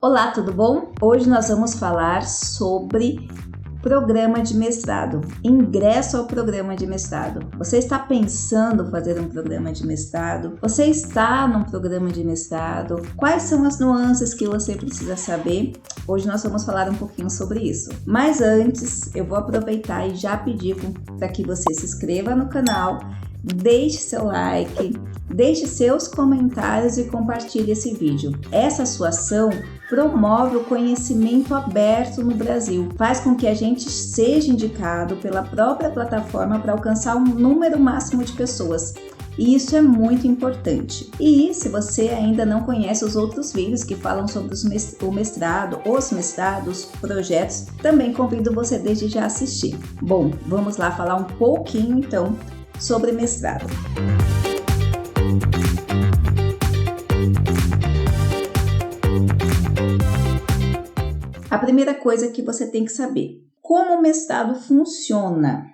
Olá, tudo bom? Hoje nós vamos falar sobre programa de mestrado, ingresso ao programa de mestrado. Você está pensando fazer um programa de mestrado? Você está num programa de mestrado? Quais são as nuances que você precisa saber? Hoje nós vamos falar um pouquinho sobre isso. Mas antes, eu vou aproveitar e já pedir para que você se inscreva no canal, deixe seu like, deixe seus comentários e compartilhe esse vídeo. Essa sua ação promove o conhecimento aberto no Brasil, faz com que a gente seja indicado pela própria plataforma para alcançar um número máximo de pessoas. E isso é muito importante. E se você ainda não conhece os outros vídeos que falam sobre o mestrado, os mestrados, projetos, também convido você desde já a assistir. Bom, vamos lá falar um pouquinho então sobre mestrado. A primeira coisa que você tem que saber, como o mestrado funciona.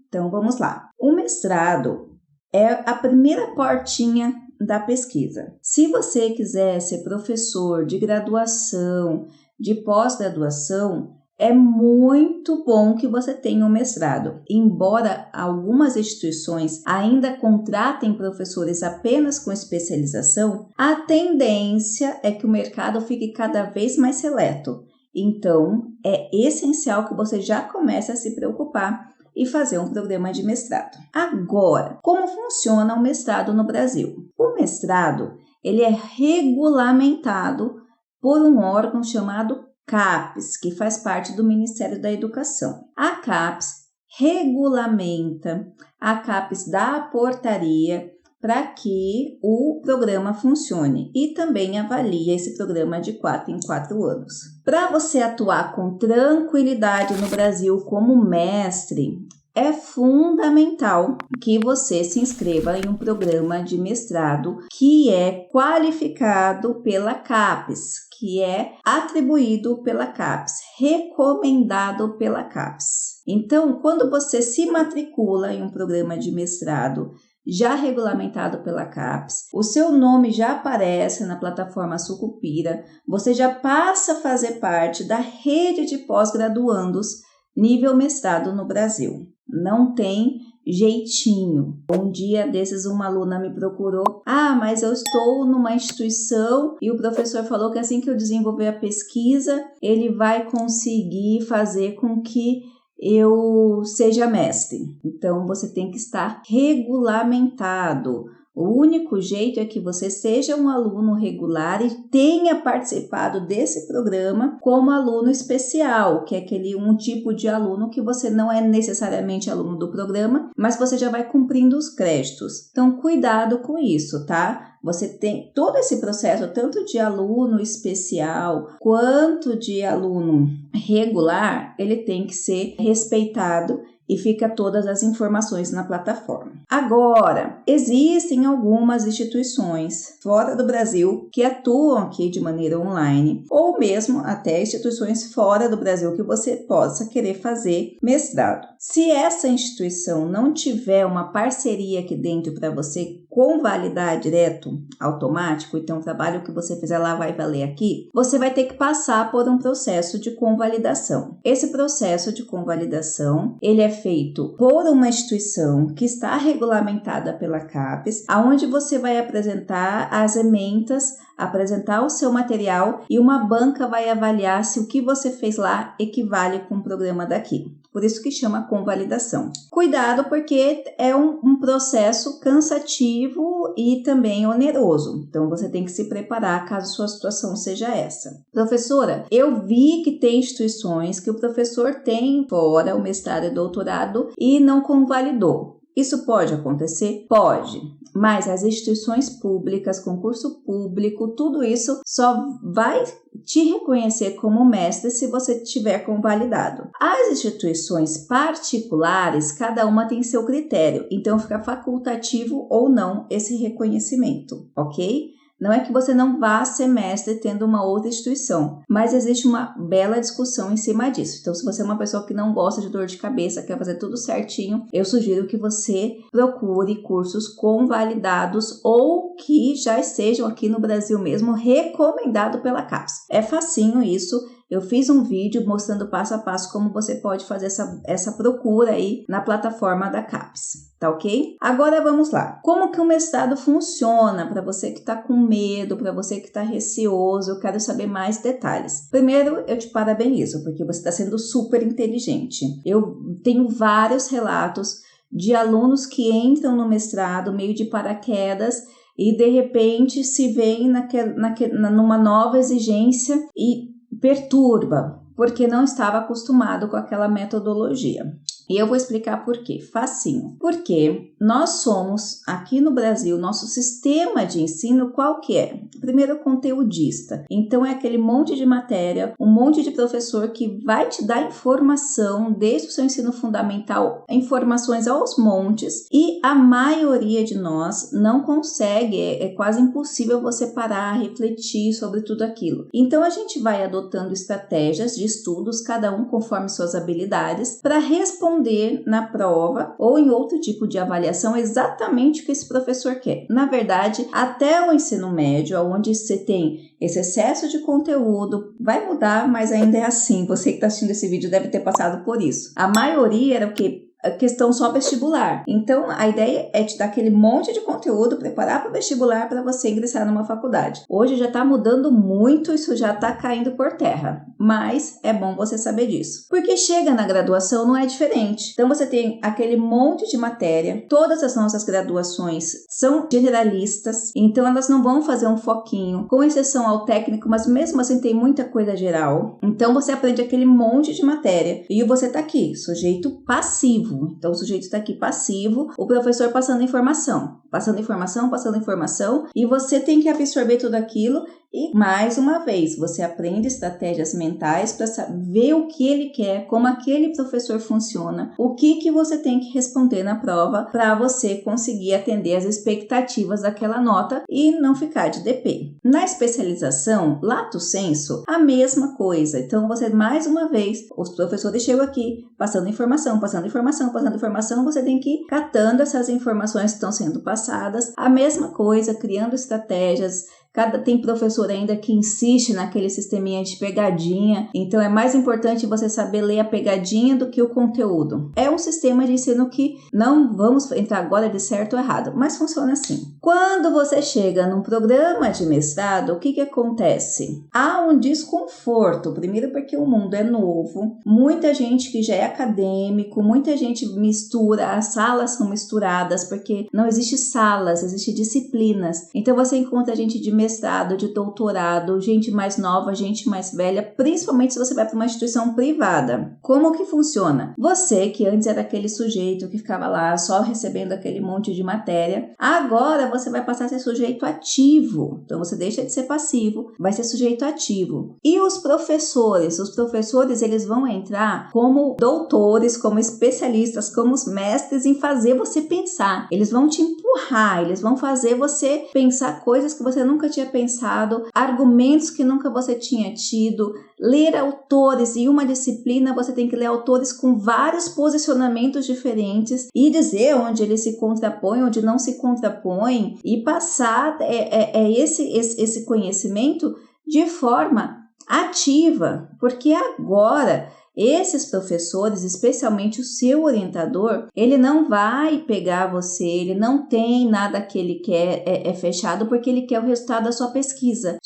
Então vamos lá. O mestrado é a primeira portinha da pesquisa. Se você quiser ser professor de graduação, de pós-graduação, é muito bom que você tenha um mestrado. Embora algumas instituições ainda contratem professores apenas com especialização, a tendência é que o mercado fique cada vez mais seleto. Então, é essencial que você já comece a se preocupar e fazer um programa de mestrado. Agora, como funciona o mestrado no Brasil? O mestrado, ele é regulamentado por um órgão chamado CAPES, que faz parte do Ministério da Educação. A CAPES regulamenta, a CAPES dá a portaria para que o programa funcione e também avalia esse programa de 4 em 4 anos. Para você atuar com tranquilidade no Brasil como mestre, é fundamental que você se inscreva em um programa de mestrado que é qualificado pela CAPES, que é atribuído pela CAPES, recomendado pela CAPES. Então, quando você se matricula em um programa de mestrado já regulamentado pela CAPES, o seu nome já aparece na plataforma Sucupira, você já passa a fazer parte da rede de pós-graduandos nível mestrado no Brasil. Não tem jeitinho. Um dia desses uma aluna me procurou, mas eu estou numa instituição e o professor falou que assim que eu desenvolver a pesquisa, ele vai conseguir fazer com que eu seja mestre. Então, você tem que estar regulamentado. O único jeito é que você seja um aluno regular e tenha participado desse programa como aluno especial, que é um tipo de aluno que você não é necessariamente aluno do programa, mas você já vai cumprindo os créditos. Então, cuidado com isso, tá? Você tem todo esse processo, tanto de aluno especial quanto de aluno regular, ele tem que ser respeitado e fica todas as informações na plataforma. Agora, existem algumas instituições fora do Brasil que atuam aqui de maneira online, ou mesmo até instituições fora do Brasil que você possa querer fazer mestrado. Se essa instituição não tiver uma parceria aqui dentro para você convalidar direto, automático, então o trabalho que você fizer lá vai valer aqui, você vai ter que passar por um processo de convalidação. Esse processo de convalidação, ele é feito por uma instituição que está regulamentada pela CAPES, aonde você vai apresentar as ementas, apresentar o seu material e uma banca vai avaliar se o que você fez lá equivale com o programa daqui. Por isso que chama convalidação. Cuidado, porque é um processo cansativo e também oneroso. Então, você tem que se preparar caso sua situação seja essa. Professora, eu vi que tem instituições que o professor tem fora o mestrado e doutorado e não convalidou. Isso pode acontecer? Pode. Mas as instituições públicas, concurso público, tudo isso só vai te reconhecer como mestre se você tiver convalidado. As instituições particulares, cada uma tem seu critério, então fica facultativo ou não esse reconhecimento, ok? Não é que você não vá ser mestre tendo uma outra instituição, mas existe uma bela discussão em cima disso. Então, se você é uma pessoa que não gosta de dor de cabeça, quer fazer tudo certinho, eu sugiro que você procure cursos convalidados ou que já estejam aqui no Brasil mesmo, recomendado pela CAPES. É facinho isso. Eu fiz um vídeo mostrando passo a passo como você pode fazer essa procura aí na plataforma da CAPES, tá ok? Agora vamos lá. Como que o mestrado funciona para você que está com medo, para você que está receoso? Eu quero saber mais detalhes. Primeiro, eu te parabenizo, porque você está sendo super inteligente. Eu tenho vários relatos de alunos que entram no mestrado meio de paraquedas e de repente se veem numa nova exigência e perturba, porque não estava acostumado com aquela metodologia. E eu vou explicar por quê. Facinho. Porque nós somos, aqui no Brasil, nosso sistema de ensino, qual que é? Primeiro, conteudista. Então, é aquele monte de matéria, um monte de professor que vai te dar informação desde o seu ensino fundamental, informações aos montes, e a maioria de nós não consegue, é quase impossível você parar, refletir sobre tudo aquilo. Então, a gente vai adotando estratégias de estudos, cada um conforme suas habilidades, para responder na prova ou em outro tipo de avaliação exatamente o que esse professor quer. Na verdade, até o ensino médio, onde você tem esse excesso de conteúdo, vai mudar, mas ainda é assim. Você que está assistindo esse vídeo deve ter passado por isso. A maioria era o quê? A questão só vestibular. Então, a ideia é te dar aquele monte de conteúdo, preparar para o vestibular para você ingressar numa faculdade. Hoje já está mudando muito, isso já está caindo por terra, mas é bom você saber disso. Porque chega na graduação não é diferente. Então, você tem aquele monte de matéria, todas as nossas graduações são generalistas, então elas não vão fazer um foquinho, com exceção ao técnico, mas mesmo assim tem muita coisa geral. Então, você aprende aquele monte de matéria e você está aqui, sujeito passivo. Então, o sujeito está aqui passivo, o professor passando informação, e você tem que absorver tudo aquilo e, mais uma vez, você aprende estratégias mentais para ver o que ele quer, como aquele professor funciona, o que você tem que responder na prova para você conseguir atender as expectativas daquela nota e não ficar de DP. Na especialização, lato sensu, a mesma coisa. Então, você, mais uma vez, os professores chegam aqui passando informação, você tem que ir catando essas informações que estão sendo passadas, a mesma coisa, criando estratégias. Tem professor ainda que insiste naquele sisteminha de pegadinha, então é mais importante você saber ler a pegadinha do que o conteúdo. É um sistema de ensino que não vamos entrar agora de certo ou errado, mas funciona assim. Quando você chega num programa de mestrado, o que acontece? Há um desconforto, primeiro porque o mundo é novo, muita gente que já é acadêmico, muita gente mistura, as salas são misturadas, porque não existe salas, existe disciplinas. Então você encontra gente de mestrado, de doutorado, gente mais nova, gente mais velha, principalmente se você vai para uma instituição privada. Como que funciona? Você, que antes era aquele sujeito que ficava lá só recebendo aquele monte de matéria, agora você vai passar a ser sujeito ativo. Então você deixa de ser passivo, vai ser sujeito ativo. E os professores eles vão entrar como doutores, como especialistas, como os mestres em fazer você pensar. Eles vão te empurrar, eles vão fazer você pensar coisas que você nunca tinha pensado, argumentos que nunca você tinha tido, ler autores. Em uma disciplina você tem que ler autores com vários posicionamentos diferentes e dizer onde eles se contrapõem, onde não se contrapõem, e passar esse conhecimento de forma ativa, porque agora esses professores, especialmente o seu orientador, ele não vai pegar você, ele não tem nada que ele quer fechado, porque ele quer o resultado da sua pesquisa.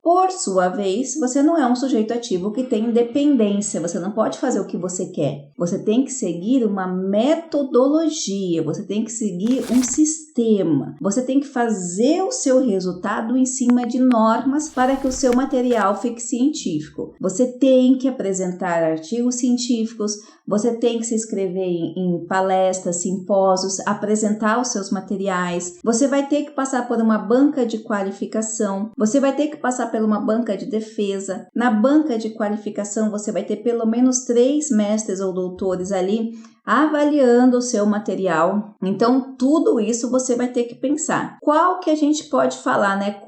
Por sua vez, você não é um sujeito ativo que tem independência, você não pode fazer o que você quer. Você tem que seguir uma metodologia, você tem que seguir um sistema, você tem que fazer o seu resultado em cima de normas para que o seu material fique científico. Você tem que apresentar artigos científicos, você tem que se inscrever em palestras, simpósios, apresentar os seus materiais, você vai ter que passar por uma banca de qualificação, você vai ter que passar por uma banca de defesa. Na banca de qualificação, você vai ter pelo menos 3 mestres ou doutores ali avaliando o seu material. Então, tudo isso você vai ter que pensar. Qual que a gente pode falar, né?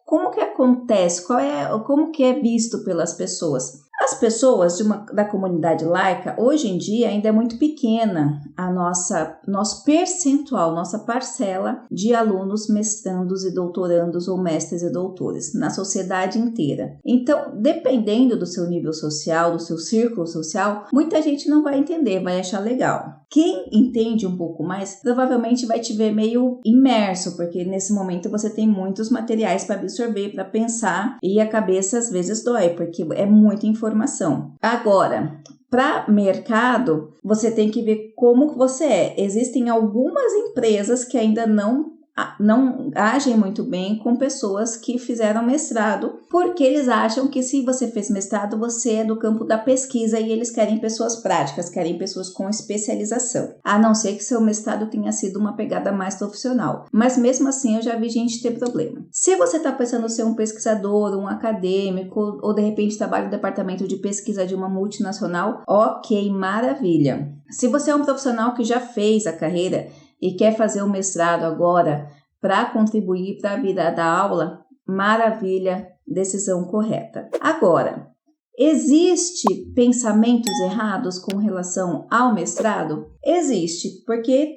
Como que acontece? Como que é visto pelas pessoas? As pessoas da comunidade laica, hoje em dia, ainda é muito pequena nosso percentual, nossa parcela de alunos mestrandos e doutorandos ou mestres e doutores na sociedade inteira. Então, dependendo do seu nível social, do seu círculo social, muita gente não vai entender, vai achar legal. Quem entende um pouco mais, provavelmente vai te ver meio imerso, porque nesse momento você tem muitos materiais para absorver, para pensar, e a cabeça às vezes dói, porque é muita informação. Agora, para mercado, você tem que ver como você é. Existem algumas empresas que ainda não agem muito bem com pessoas que fizeram mestrado, porque eles acham que se você fez mestrado, você é do campo da pesquisa e eles querem pessoas práticas, querem pessoas com especialização. A não ser que seu mestrado tenha sido uma pegada mais profissional. Mas mesmo assim, eu já vi gente ter problema. Se você está pensando em ser um pesquisador, um acadêmico, ou de repente trabalha no departamento de pesquisa de uma multinacional, ok, maravilha. Se você é um profissional que já fez a carreira e quer fazer o mestrado agora para contribuir para a vida da aula, maravilha, decisão correta. Agora, existe pensamentos errados com relação ao mestrado? Existe, porque,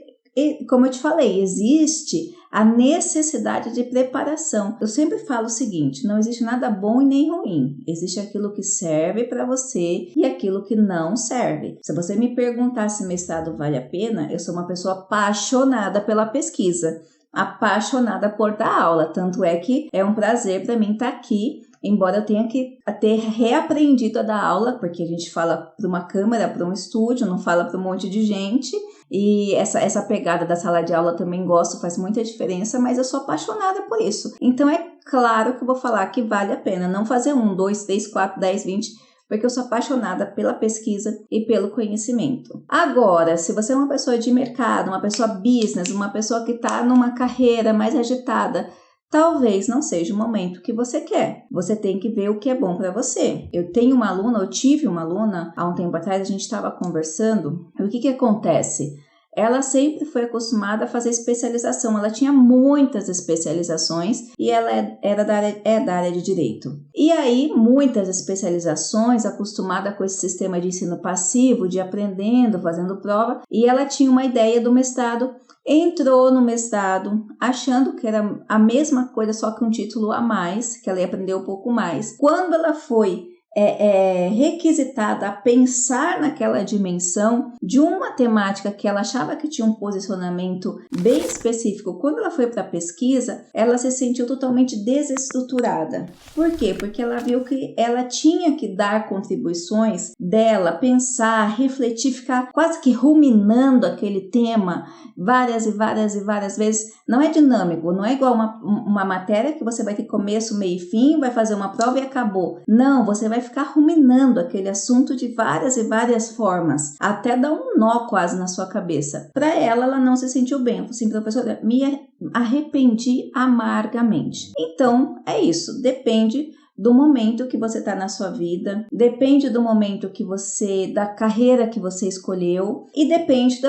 como eu te falei, existe a necessidade de preparação. Eu sempre falo o seguinte, não existe nada bom e nem ruim. Existe aquilo que serve para você e aquilo que não serve. Se você me perguntar se mestrado vale a pena, eu sou uma pessoa apaixonada pela pesquisa, apaixonada por dar aula. Tanto é que é um prazer para mim estar aqui, embora eu tenha que ter reaprendido a dar aula, porque a gente fala para uma câmera, para um estúdio, não fala para um monte de gente. E essa pegada da sala de aula também gosto, faz muita diferença, mas eu sou apaixonada por isso. Então é claro que eu vou falar que vale a pena não fazer 1, 2, 3, 4, 10, 20, porque eu sou apaixonada pela pesquisa e pelo conhecimento. Agora, se você é uma pessoa de mercado, uma pessoa business, uma pessoa que está numa carreira mais agitada, talvez não seja o momento que você quer. Você tem que ver o que é bom para você. Eu tive uma aluna, há um tempo atrás, a gente estava conversando, e o que acontece? Ela sempre foi acostumada a fazer especialização, ela tinha muitas especializações e ela era da área de direito. E aí, muitas especializações, acostumada com esse sistema de ensino passivo, de aprendendo, fazendo prova, e ela tinha uma ideia do mestrado, entrou no mestrado achando que era a mesma coisa, só que um título a mais, que ela ia aprender um pouco mais. Quando ela foi requisitada a pensar naquela dimensão de uma temática que ela achava que tinha um posicionamento bem específico, quando ela foi para a pesquisa, ela se sentiu totalmente desestruturada. Por quê? Porque ela viu que ela tinha que dar contribuições dela, pensar, refletir, ficar quase que ruminando aquele tema várias e várias e várias vezes. Não é dinâmico, não é igual uma matéria que você vai ter começo, meio e fim, vai fazer uma prova e acabou. Não, você vai ficar ruminando aquele assunto de várias e várias formas, até dar um nó quase na sua cabeça. Para ela não se sentiu bem. Eu falei assim, professora, me arrependi amargamente. Então, é isso. Depende do momento que você está na sua vida, depende do momento da carreira que você escolheu e depende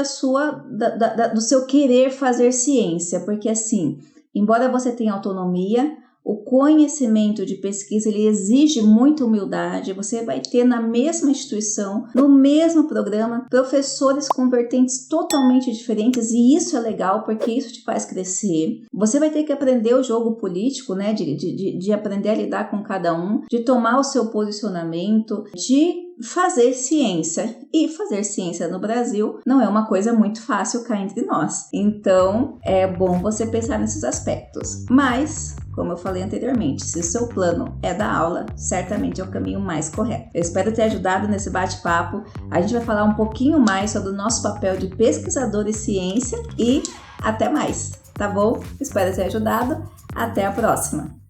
do seu querer fazer ciência, porque assim, embora você tenha autonomia, o conhecimento de pesquisa ele exige muita humildade. Você vai ter na mesma instituição, no mesmo programa, professores com vertentes totalmente diferentes e isso é legal porque isso te faz crescer. Você vai ter que aprender o jogo político, né? De aprender a lidar com cada um, de tomar o seu posicionamento, de fazer ciência. E fazer ciência no Brasil não é uma coisa muito fácil cá entre nós. Então, é bom você pensar nesses aspectos. Mas, como eu falei anteriormente, se o seu plano é dar aula, certamente é o caminho mais correto. Eu espero ter ajudado nesse bate-papo. A gente vai falar um pouquinho mais sobre o nosso papel de pesquisador em ciência e até mais, tá bom? Espero ter ajudado. Até a próxima!